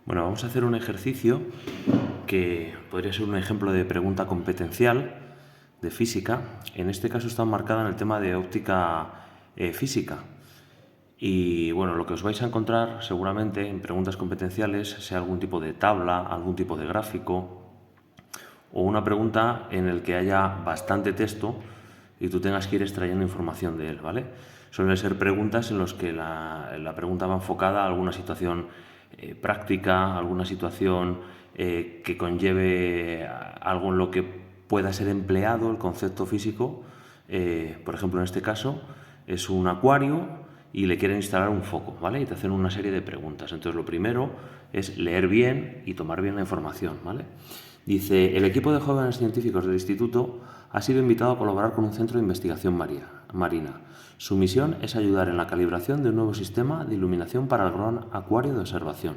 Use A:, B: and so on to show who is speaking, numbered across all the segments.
A: Bueno, vamos a hacer un ejercicio que podría ser un ejemplo de pregunta competencial de física. En este caso está marcada en el tema de óptica física. Y bueno, lo que os vais a encontrar seguramente en preguntas competenciales sea algún tipo de tabla, algún tipo de gráfico o una pregunta en el que haya bastante texto y tú tengas que ir extrayendo información de él, ¿vale? Suelen ser preguntas en las que la pregunta va enfocada a alguna situación práctica, alguna situación que conlleve algo en lo que pueda ser empleado el concepto físico. Por ejemplo, en este caso es un acuario y le quieren instalar un foco, ¿vale? Y te hacen una serie de preguntas. Entonces, lo primero es leer bien y tomar bien la información, ¿vale? Dice, el equipo de jóvenes científicos del instituto ha sido invitado a colaborar con un centro de investigación marina. Su misión es ayudar en la calibración de un nuevo sistema de iluminación para el gran acuario de observación.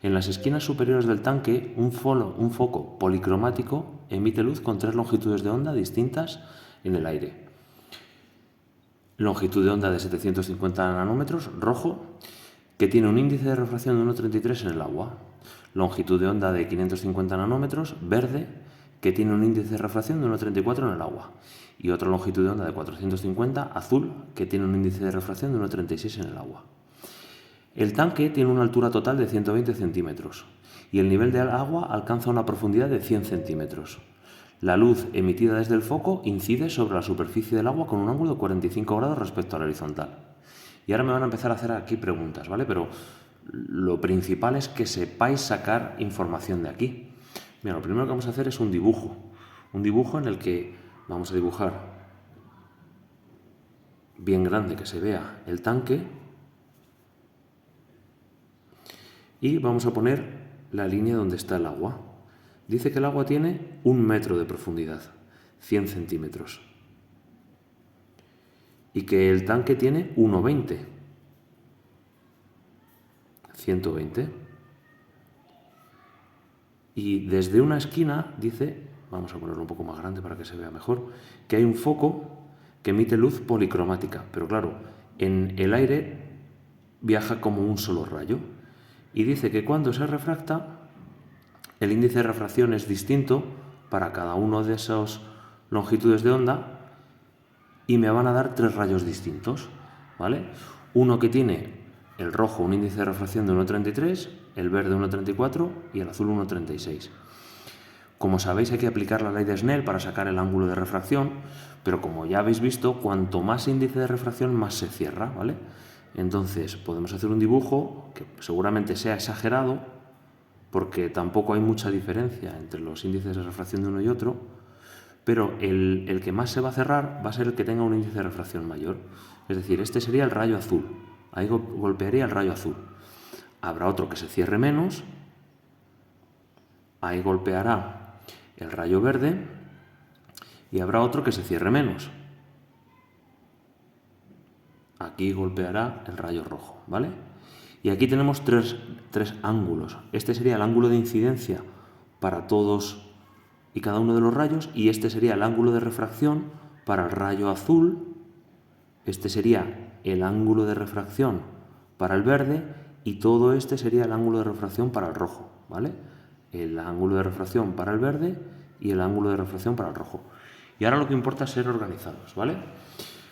A: En las esquinas superiores del tanque, un foco policromático emite luz con 3 longitudes de onda distintas en el aire. Longitud de onda de 750 nanómetros, rojo, que tiene un índice de refracción de 1,33 en el agua. Longitud de onda de 550 nanómetros, verde, que tiene un índice de refracción de 1,34 en el agua. Y otra longitud de onda de 450, azul, que tiene un índice de refracción de 1,36 en el agua. El tanque tiene una altura total de 120 centímetros y el nivel del agua alcanza una profundidad de 100 centímetros. La luz emitida desde el foco incide sobre la superficie del agua con un ángulo de 45 grados respecto a la horizontal. Y ahora me van a empezar a hacer aquí preguntas, ¿vale? Pero lo principal es que sepáis sacar información de aquí. Mira, lo primero que vamos a hacer es un dibujo. Un dibujo en el que vamos a dibujar bien grande, que se vea el tanque. Y vamos a poner la línea donde está el agua. Dice que el agua tiene 1 metro de profundidad, 100 centímetros. Y que el tanque tiene 1,20, 120. Y desde una esquina dice, vamos a ponerlo un poco más grande para que se vea mejor, que hay un foco que emite luz policromática. Pero claro, en el aire viaja como un solo rayo. Y dice que cuando se refracta, el índice de refracción es distinto para cada uno de esas longitudes de onda y me van a dar 3 rayos distintos, ¿vale? Uno que tiene el rojo un índice de refracción de 1,33, el verde 1,34 y el azul 1,36. Como sabéis, hay que aplicar la ley de Snell para sacar el ángulo de refracción, pero como ya habéis visto, cuanto más índice de refracción, más se cierra, ¿vale? Entonces, podemos hacer un dibujo que seguramente sea exagerado, porque tampoco hay mucha diferencia entre los índices de refracción de uno y otro, pero el que más se va a cerrar va a ser el que tenga un índice de refracción mayor. Es decir, este sería el rayo azul. Ahí golpearía el rayo azul. Habrá otro que se cierre menos. Ahí golpeará el rayo verde. Y habrá otro que se cierre menos. Aquí golpeará el rayo rojo, ¿vale? Y aquí tenemos tres ángulos. Este sería el ángulo de incidencia para todos y cada uno de los rayos, y este sería el ángulo de refracción para el rayo azul. Este sería el ángulo de refracción para el verde, y todo este sería el ángulo de refracción para el rojo, ¿vale? El ángulo de refracción para el verde y el ángulo de refracción para el rojo. Y ahora lo que importa es ser organizados, ¿vale?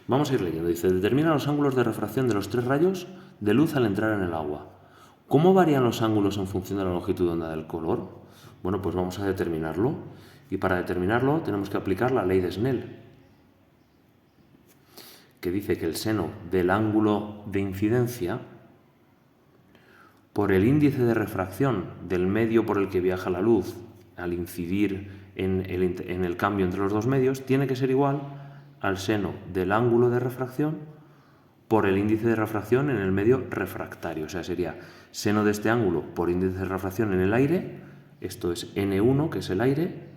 A: Vamos a ir leyendo. Dice, determina los ángulos de refracción de los 3 rayos de luz al entrar en el agua. ¿Cómo varían los ángulos en función de la longitud de onda del color? Bueno, pues vamos a determinarlo. Y para determinarlo tenemos que aplicar la ley de Snell, que dice que el seno del ángulo de incidencia por el índice de refracción del medio por el que viaja la luz al incidir en el cambio entre los dos medios tiene que ser igual al seno del ángulo de refracción por el índice de refracción en el medio refractario. O sea, sería seno de este ángulo por índice de refracción en el aire, esto es N1, que es el aire,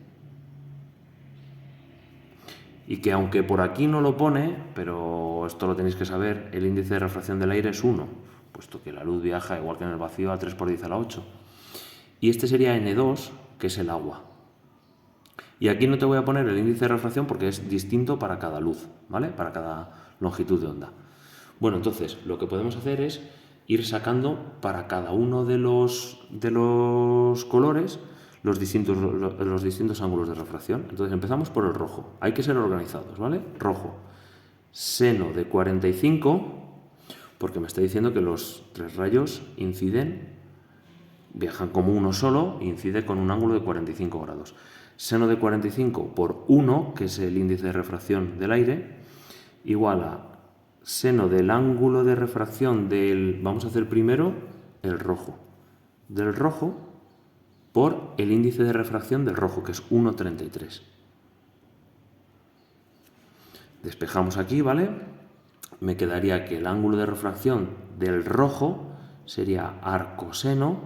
A: y que aunque por aquí no lo pone, pero esto lo tenéis que saber, el índice de refracción del aire es 1, puesto que la luz viaja igual que en el vacío a 3 por 10 a la 8. Y este sería N2, que es el agua. Y aquí no te voy a poner el índice de refracción porque es distinto para cada luz, ¿vale? Para cada longitud de onda. Bueno, entonces lo que podemos hacer es ir sacando para cada uno de los colores los distintos ángulos de refracción. Entonces empezamos por el rojo. Hay que ser organizados, ¿vale? Rojo. Seno de 45, porque me está diciendo que los tres rayos viajan como uno solo e incide con un ángulo de 45 grados. Seno de 45 por 1, que es el índice de refracción del aire, igual a seno del ángulo de refracción vamos a hacer primero el rojo, del rojo por el índice de refracción del rojo, que es 1,33. Despejamos aquí, ¿vale? Me quedaría que el ángulo de refracción del rojo sería arcoseno,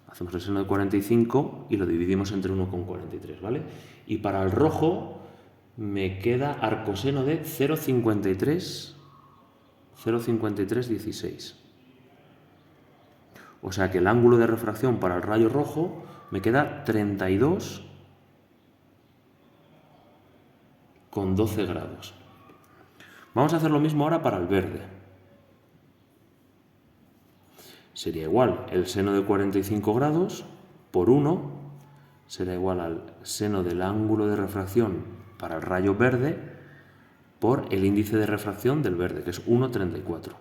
A: hacemos el seno de 45 y lo dividimos entre 1,43, ¿vale? Y para el rojo me queda arcoseno de 0,5316. O sea que el ángulo de refracción para el rayo rojo me queda 32,12 grados. Vamos a hacer lo mismo ahora para el verde. Sería igual el seno de 45 grados por 1, será igual al seno del ángulo de refracción para el rayo verde por el índice de refracción del verde, que es 1,34.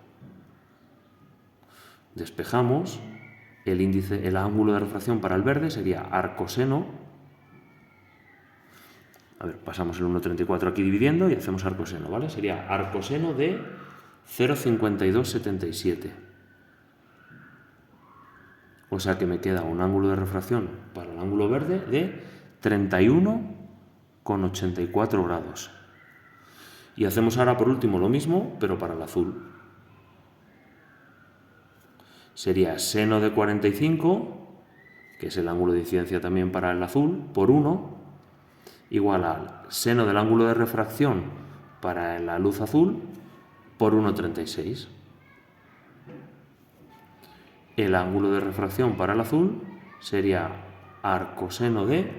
A: Despejamos, el ángulo de refracción para el verde sería arcoseno. A ver, pasamos el 1,34 aquí dividiendo y hacemos arcoseno, ¿vale? Sería arcoseno de 0,5277. O sea que me queda un ángulo de refracción para el ángulo verde de 31,84 grados. Y hacemos ahora por último lo mismo, pero para el azul. Sería seno de 45, que es el ángulo de incidencia también para el azul, por 1, igual al seno del ángulo de refracción para la luz azul por 1,36. El ángulo de refracción para el azul sería arcoseno de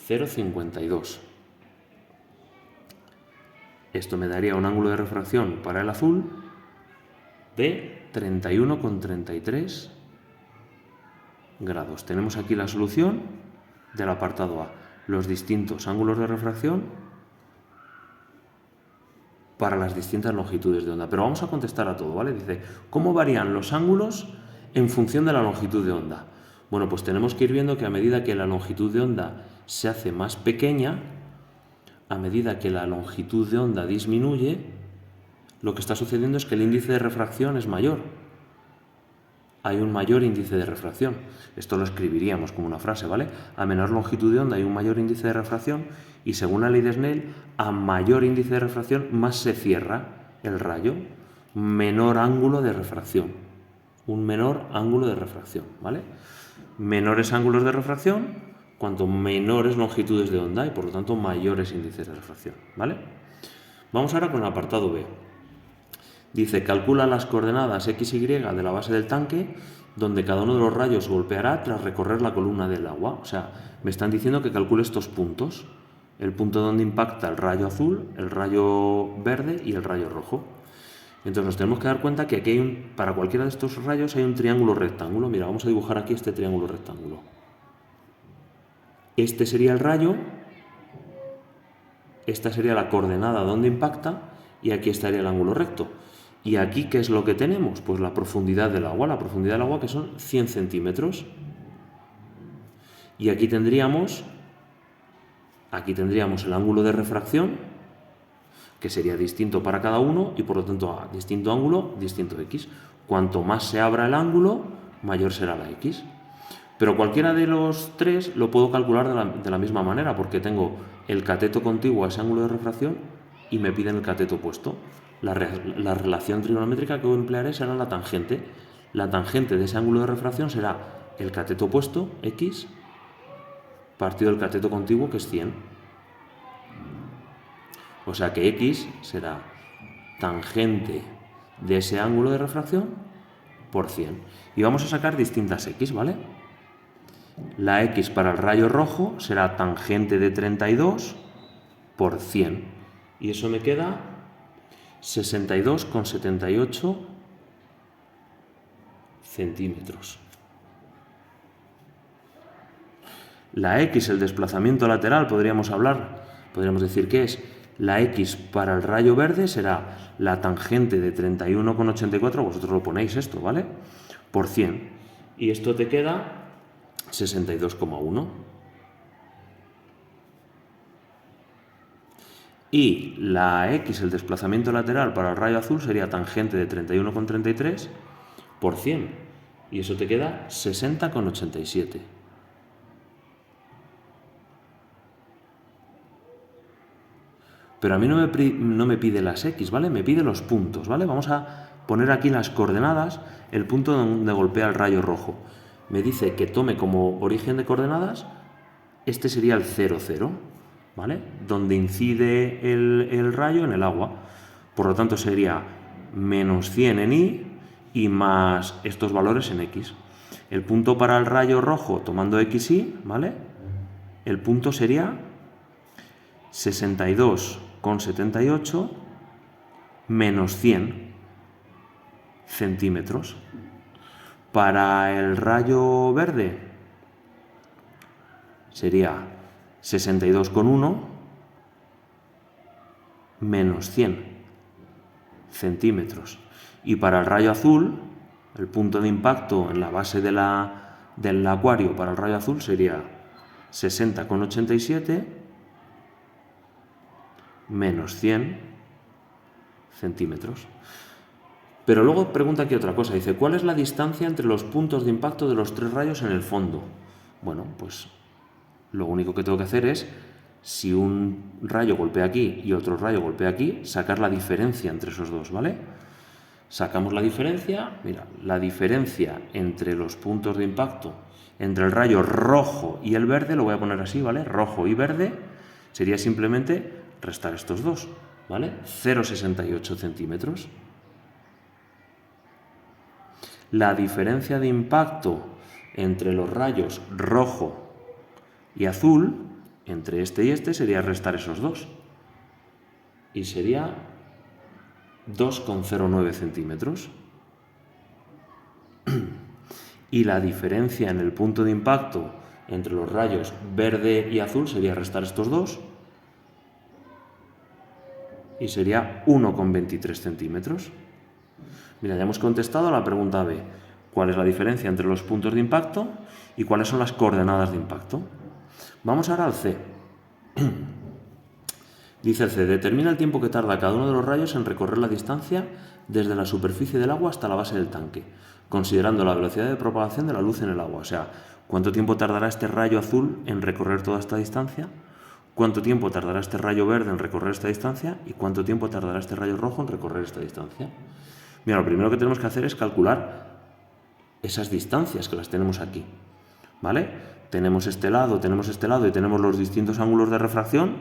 A: 0,52. Esto me daría un ángulo de refracción para el azul de 31,33 grados. Tenemos aquí la solución del apartado A, los distintos ángulos de refracción para las distintas longitudes de onda. Pero vamos a contestar a todo, ¿vale? Dice, ¿cómo varían los ángulos en función de la longitud de onda? Bueno, pues tenemos que ir viendo que a medida que la longitud de onda se hace más pequeña, a medida que la longitud de onda disminuye, lo que está sucediendo es que el índice de refracción es mayor. Hay un mayor índice de refracción. Esto lo escribiríamos como una frase, ¿vale? A menor longitud de onda hay un mayor índice de refracción y según la ley de Snell, a mayor índice de refracción más se cierra el rayo, menor ángulo de refracción. Un menor ángulo de refracción, ¿vale? Menores ángulos de refracción, cuanto menores longitudes de onda y por lo tanto mayores índices de refracción, ¿vale? Vamos ahora con el apartado B. Dice, calcula las coordenadas x y de la base del tanque, donde cada uno de los rayos golpeará tras recorrer la columna del agua. O sea, me están diciendo que calcule estos puntos. El punto donde impacta el rayo azul, el rayo verde y el rayo rojo. Entonces nos tenemos que dar cuenta que aquí para cualquiera de estos rayos hay un triángulo rectángulo. Mira, vamos a dibujar aquí este triángulo rectángulo. Este sería el rayo, esta sería la coordenada donde impacta y aquí estaría el ángulo recto. ¿Y aquí qué es lo que tenemos? Pues la profundidad del agua, que son 100 centímetros. Y aquí tendríamos el ángulo de refracción, que sería distinto para cada uno y por lo tanto a distinto ángulo, distinto x. Cuanto más se abra el ángulo, mayor será la x. Pero cualquiera de los tres lo puedo calcular de la misma manera, porque tengo el cateto contiguo a ese ángulo de refracción y me piden el cateto opuesto. La relación trigonométrica que emplearé será la tangente. La tangente de ese ángulo de refracción será el cateto opuesto, x, partido del cateto contiguo, que es 100. O sea que x será tangente de ese ángulo de refracción por 100. Y vamos a sacar distintas x, ¿vale? La x para el rayo rojo será tangente de 32 por 100. Y eso me queda 62,78 centímetros. La X, el desplazamiento lateral, podríamos decir que es la X para el rayo verde será la tangente de 31,84, vosotros lo ponéis esto, ¿vale? Por 100. Y esto te queda 62,1. Y la X, el desplazamiento lateral para el rayo azul sería tangente de 31,33 por 100. Y eso te queda 60,87. Pero a mí no me pide las X, ¿vale? Me pide los puntos, ¿vale? Vamos a poner aquí las coordenadas, el punto donde golpea el rayo rojo. Me dice que tome como origen de coordenadas, este sería el 0, 0, ¿vale? Donde incide el rayo en el agua. Por lo tanto sería menos 100 en y más estos valores en X. El punto para el rayo rojo tomando XY, ¿vale? El punto sería 62,78 menos 100 centímetros. Para el rayo verde sería 62,1 menos 100 centímetros. Y para el rayo azul, el punto de impacto en la base del acuario para el rayo azul sería 60,87 menos 100 centímetros. Pero luego pregunta aquí otra cosa, dice, ¿cuál es la distancia entre los puntos de impacto de los tres rayos en el fondo? Bueno, pues lo único que tengo que hacer es, si un rayo golpea aquí y otro rayo golpea aquí, sacar la diferencia entre esos dos, ¿vale? Sacamos la diferencia, mira, la diferencia entre los puntos de impacto, entre el rayo rojo y el verde, lo voy a poner así, ¿vale? Rojo y verde, sería simplemente restar estos dos, ¿vale? 0,68 centímetros. La diferencia de impacto entre los rayos rojo y azul, entre este y este, sería restar esos dos. Y sería 2,09 centímetros. Y la diferencia en el punto de impacto entre los rayos verde y azul sería restar estos dos. Y sería 1,23 centímetros. Mira, ya hemos contestado a la pregunta B. ¿Cuál es la diferencia entre los puntos de impacto y cuáles son las coordenadas de impacto? Vamos ahora al C. Dice el C, determina el tiempo que tarda cada uno de los rayos en recorrer la distancia desde la superficie del agua hasta la base del tanque, considerando la velocidad de propagación de la luz en el agua. O sea, ¿cuánto tiempo tardará este rayo azul en recorrer toda esta distancia? ¿Cuánto tiempo tardará este rayo verde en recorrer esta distancia? ¿Y cuánto tiempo tardará este rayo rojo en recorrer esta distancia? Mira, lo primero que tenemos que hacer es calcular esas distancias que las tenemos aquí, ¿vale? Tenemos este lado y tenemos los distintos ángulos de refracción.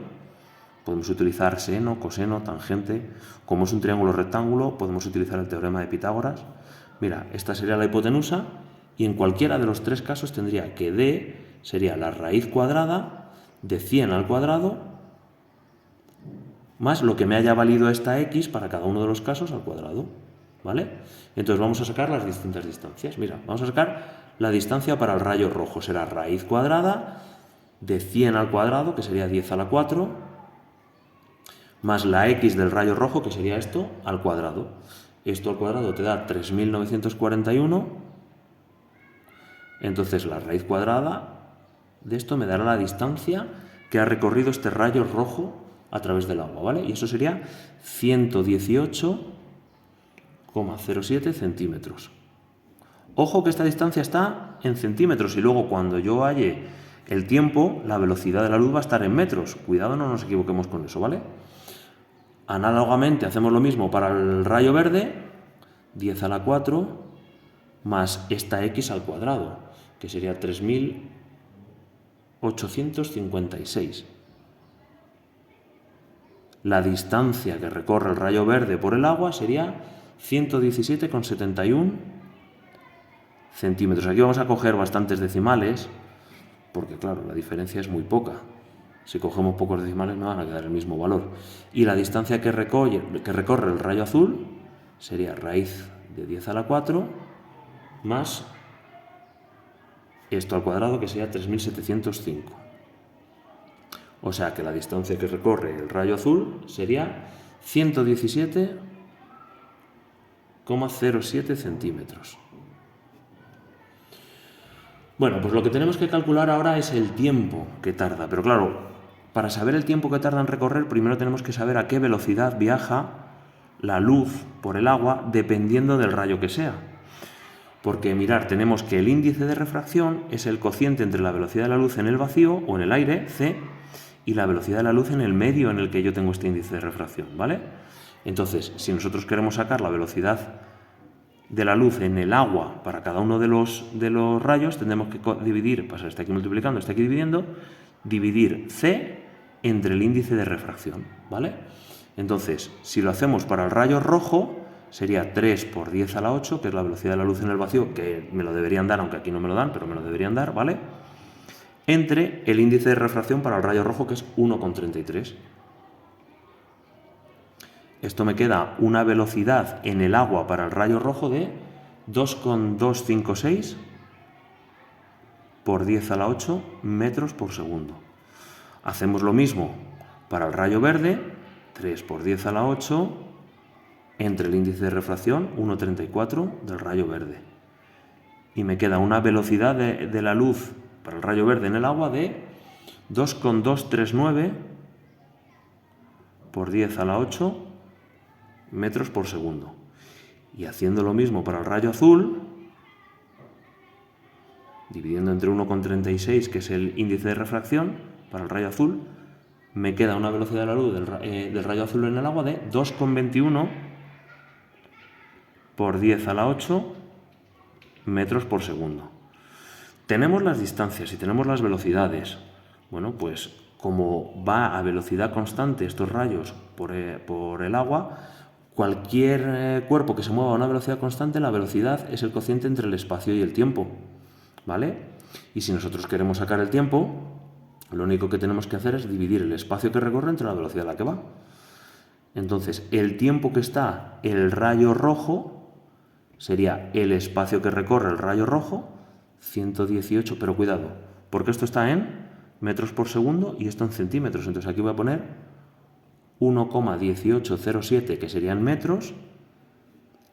A: Podemos utilizar seno, coseno, tangente. Como es un triángulo rectángulo, podemos utilizar el teorema de Pitágoras. Mira, esta sería la hipotenusa y en cualquiera de los tres casos tendría que D sería la raíz cuadrada de 100 al cuadrado más lo que me haya valido esta X para cada uno de los casos al cuadrado, ¿vale? Entonces vamos a sacar las distintas distancias. Mira, vamos a sacar la distancia para el rayo rojo. Será raíz cuadrada de 100 al cuadrado, que sería 10 a la 4, más la X del rayo rojo, que sería esto, al cuadrado. Esto al cuadrado te da 3.941. Entonces la raíz cuadrada de esto me dará la distancia que ha recorrido este rayo rojo a través del agua, ¿vale? Y eso sería 118,07 centímetros. Ojo que esta distancia está en centímetros y luego cuando yo halle el tiempo, la velocidad de la luz va a estar en metros. Cuidado, no nos equivoquemos con eso, ¿vale? Análogamente hacemos lo mismo para el rayo verde, 10 a la 4 más esta X al cuadrado, que sería 3.856. La distancia que recorre el rayo verde por el agua sería 117,71 centímetros. Aquí vamos a coger bastantes decimales, porque claro, la diferencia es muy poca. Si cogemos pocos decimales me van a quedar el mismo valor. Y la distancia que recorre el rayo azul sería raíz de 10 a la 4 más esto al cuadrado, que sería 3705. O sea que la distancia que recorre el rayo azul sería 117,07 centímetros. Bueno, pues lo que tenemos que calcular ahora es el tiempo que tarda. Pero claro, para saber el tiempo que tarda en recorrer, primero tenemos que saber a qué velocidad viaja la luz por el agua dependiendo del rayo que sea. Porque mirar, tenemos que el índice de refracción es el cociente entre la velocidad de la luz en el vacío o en el aire, c, y la velocidad de la luz en el medio en el que yo tengo este índice de refracción, ¿vale? Entonces, si nosotros queremos sacar la velocidad de la luz en el agua para cada uno de los rayos, tendremos que dividir, pasar este aquí multiplicando, este aquí dividiendo, dividir c entre el índice de refracción, ¿vale? Entonces, si lo hacemos para el rayo rojo, sería 3 por 10 a la 8, que es la velocidad de la luz en el vacío, que me lo deberían dar, aunque aquí no me lo dan, pero me lo deberían dar, ¿vale? Entre el índice de refracción para el rayo rojo, que es 1,33. Esto me queda una velocidad en el agua para el rayo rojo de 2,256 por 10 a la 8 metros por segundo. Hacemos lo mismo para el rayo verde, 3 por 10 a la 8, entre el índice de refracción, 1,34 del rayo verde. Y me queda una velocidad de la luz para el rayo verde en el agua de 2,239 por 10 a la 8 metros por segundo. Y haciendo lo mismo para el rayo azul, dividiendo entre 1,36, que es el índice de refracción para el rayo azul, me queda una velocidad de la luz del rayo azul en el agua de 2,21 por 10 a la 8 metros por segundo. Tenemos las distancias y tenemos las velocidades. Bueno, pues como va a velocidad constante estos rayos por el agua, cualquier cuerpo que se mueva a una velocidad constante, la velocidad es el cociente entre el espacio y el tiempo, ¿vale? Y si nosotros queremos sacar el tiempo, lo único que tenemos que hacer es dividir el espacio que recorre entre la velocidad a la que va. Entonces, el tiempo que está el rayo rojo sería el espacio que recorre el rayo rojo, 118, pero cuidado, porque esto está en metros por segundo y esto en centímetros. Entonces aquí voy a poner 1,1807, que serían metros,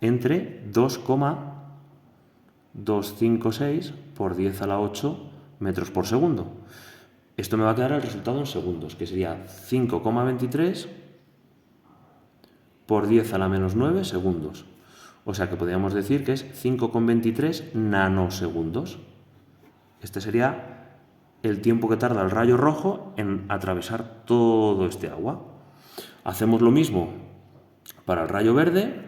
A: entre 2,256 por 10 a la 8 metros por segundo. Esto me va a quedar el resultado en segundos, que sería 5,23 por 10 a la menos 9 segundos. O sea que podríamos decir que es 5,23 nanosegundos. Este sería el tiempo que tarda el rayo rojo en atravesar todo este agua. Hacemos lo mismo para el rayo verde,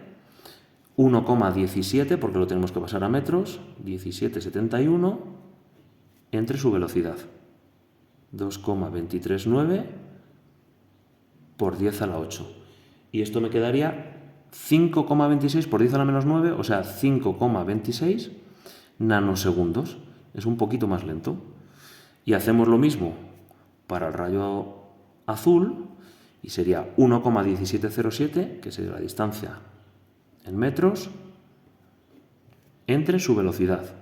A: 1,17, porque lo tenemos que pasar a metros, 17,71, entre su velocidad, 2,239 por 10 a la 8. Y esto me quedaría 5,26 por 10 a la menos 9, o sea, 5,26 nanosegundos. Es un poquito más lento. Y hacemos lo mismo para el rayo azul, y sería 1,1707, que sería la distancia en metros, entre su velocidad.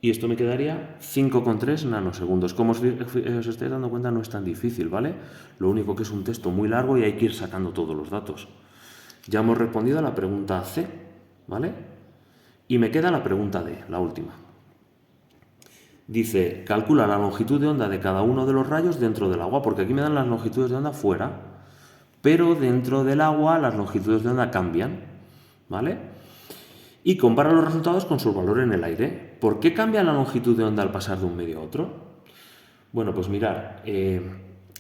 A: Y esto me quedaría 5,3 nanosegundos. Como os estáis dando cuenta, no es tan difícil, ¿vale? Lo único que es un texto muy largo y hay que ir sacando todos los datos. Ya hemos respondido a la pregunta C, ¿vale? Y me queda la pregunta D, la última. Dice, calcula la longitud de onda de cada uno de los rayos dentro del agua, porque aquí me dan las longitudes de onda fuera, pero dentro del agua las longitudes de onda cambian, ¿vale? Y compara los resultados con su valor en el aire. ¿Por qué cambia la longitud de onda al pasar de un medio a otro? Bueno, pues mirar,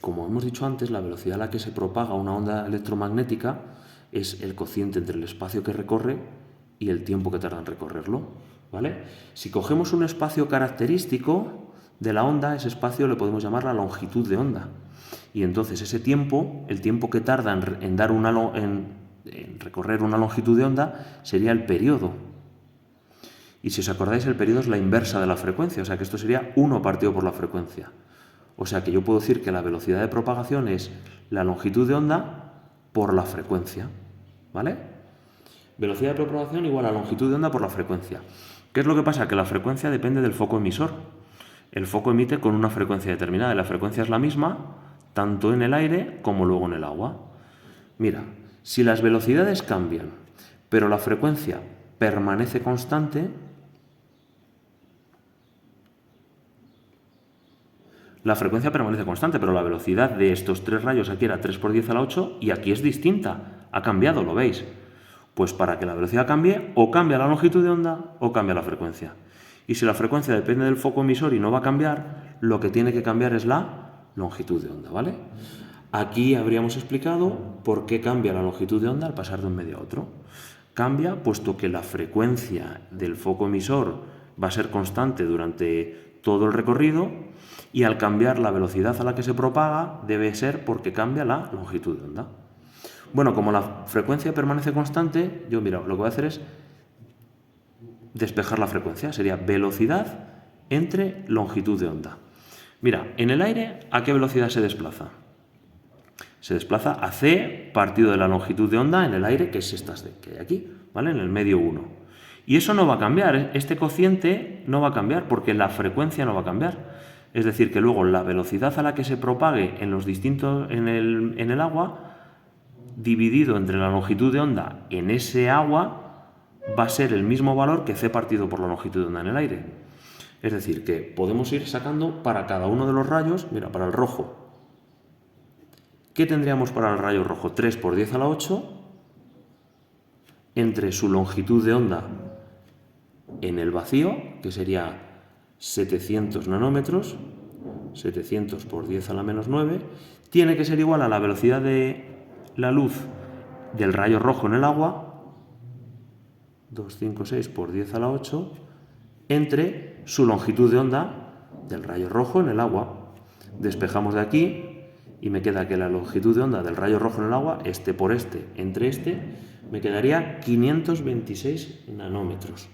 A: como hemos dicho antes, la velocidad a la que se propaga una onda electromagnética es el cociente entre el espacio que recorre y el tiempo que tarda en recorrerlo, ¿vale? Si cogemos un espacio característico de la onda, ese espacio le podemos llamar la longitud de onda. Y entonces ese tiempo, el tiempo que tarda en recorrer una longitud de onda, sería el periodo. Y si os acordáis, el periodo es la inversa de la frecuencia, o sea que esto sería 1 partido por la frecuencia. O sea que yo puedo decir que la velocidad de propagación es la longitud de onda por la frecuencia, ¿vale? Velocidad de propagación igual a longitud de onda por la frecuencia. ¿Qué es lo que pasa? Que la frecuencia depende del foco emisor. El foco emite con una frecuencia determinada y la frecuencia es la misma tanto en el aire como luego en el agua. Mira, si las velocidades cambian, pero la frecuencia permanece constante, pero la velocidad de estos tres rayos aquí era 3 por 10 a la 8 y aquí es distinta. Ha cambiado, ¿lo veis? Pues para que la velocidad cambie, o cambia la longitud de onda o cambia la frecuencia. Y si la frecuencia depende del foco emisor y no va a cambiar, lo que tiene que cambiar es la longitud de onda, ¿vale? Aquí habríamos explicado por qué cambia la longitud de onda al pasar de un medio a otro. Cambia puesto que la frecuencia del foco emisor va a ser constante durante todo el recorrido y al cambiar la velocidad a la que se propaga debe ser porque cambia la longitud de onda. Bueno, como la frecuencia permanece constante, yo mira, lo que voy a hacer es despejar la frecuencia. Sería velocidad entre longitud de onda. Mira, en el aire, ¿a qué velocidad se desplaza? Se desplaza a c partido de la longitud de onda en el aire, que es esta que hay aquí, ¿vale? En el medio 1. Y eso no va a cambiar, este cociente no va a cambiar porque la frecuencia no va a cambiar. Es decir, que luego la velocidad a la que se propague en los distintos, en el agua, dividido entre la longitud de onda en ese agua, va a ser el mismo valor que c partido por la longitud de onda en el aire. Es decir, que podemos ir sacando para cada uno de los rayos, mira, para el rojo, ¿qué tendríamos para el rayo rojo? 3 por 10 a la 8 entre su longitud de onda en el vacío, que sería 700 nanómetros, 700 por 10 a la menos 9, tiene que ser igual a la velocidad de la luz del rayo rojo en el agua, 256 por 10 a la 8, entre su longitud de onda del rayo rojo en el agua. Despejamos de aquí y me queda que la longitud de onda del rayo rojo en el agua, este por este, entre este, me quedaría 526 nanómetros.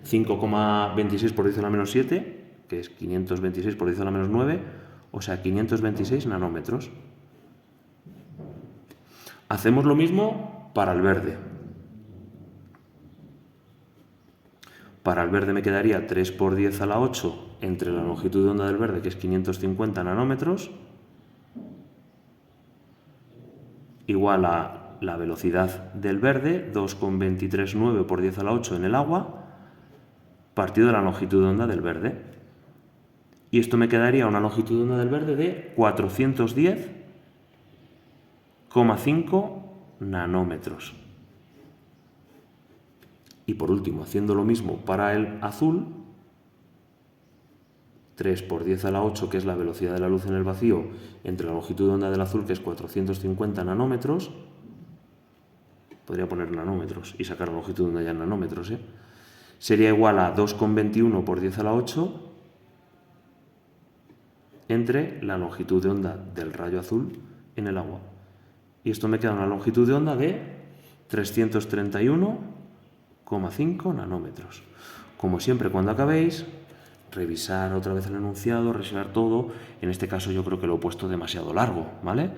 A: 5,26 por 10 a la menos 7, que es 526 por 10 a la menos 9, o sea, 526 nanómetros. Hacemos lo mismo para el verde. Para el verde me quedaría 3 por 10 a la 8 entre la longitud de onda del verde, que es 550 nanómetros, igual a la velocidad del verde, 2,239 por 10 a la 8 en el agua, partido de la longitud de onda del verde. Y esto me quedaría una longitud de onda del verde de 410,5 nanómetros. Y por último, haciendo lo mismo para el azul, 3 por 10 a la 8, que es la velocidad de la luz en el vacío, entre la longitud de onda del azul, que es 450 nanómetros, podría poner nanómetros y sacar la longitud de onda ya en nanómetros, sería igual a 2,21 por 10 a la 8 entre la longitud de onda del rayo azul en el agua. Y esto me queda una longitud de onda de 331,5 nanómetros. Como siempre, cuando acabéis, revisar otra vez el enunciado, revisar todo. En este caso yo creo que lo he puesto demasiado largo, ¿vale?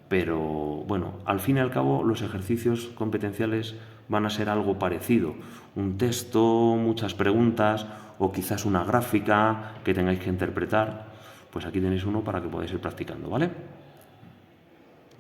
A: Pero bueno, al fin y al cabo los ejercicios competenciales van a ser algo parecido. Un texto, muchas preguntas o quizás una gráfica que tengáis que interpretar. Pues aquí tenéis uno para que podáis ir practicando, ¿vale?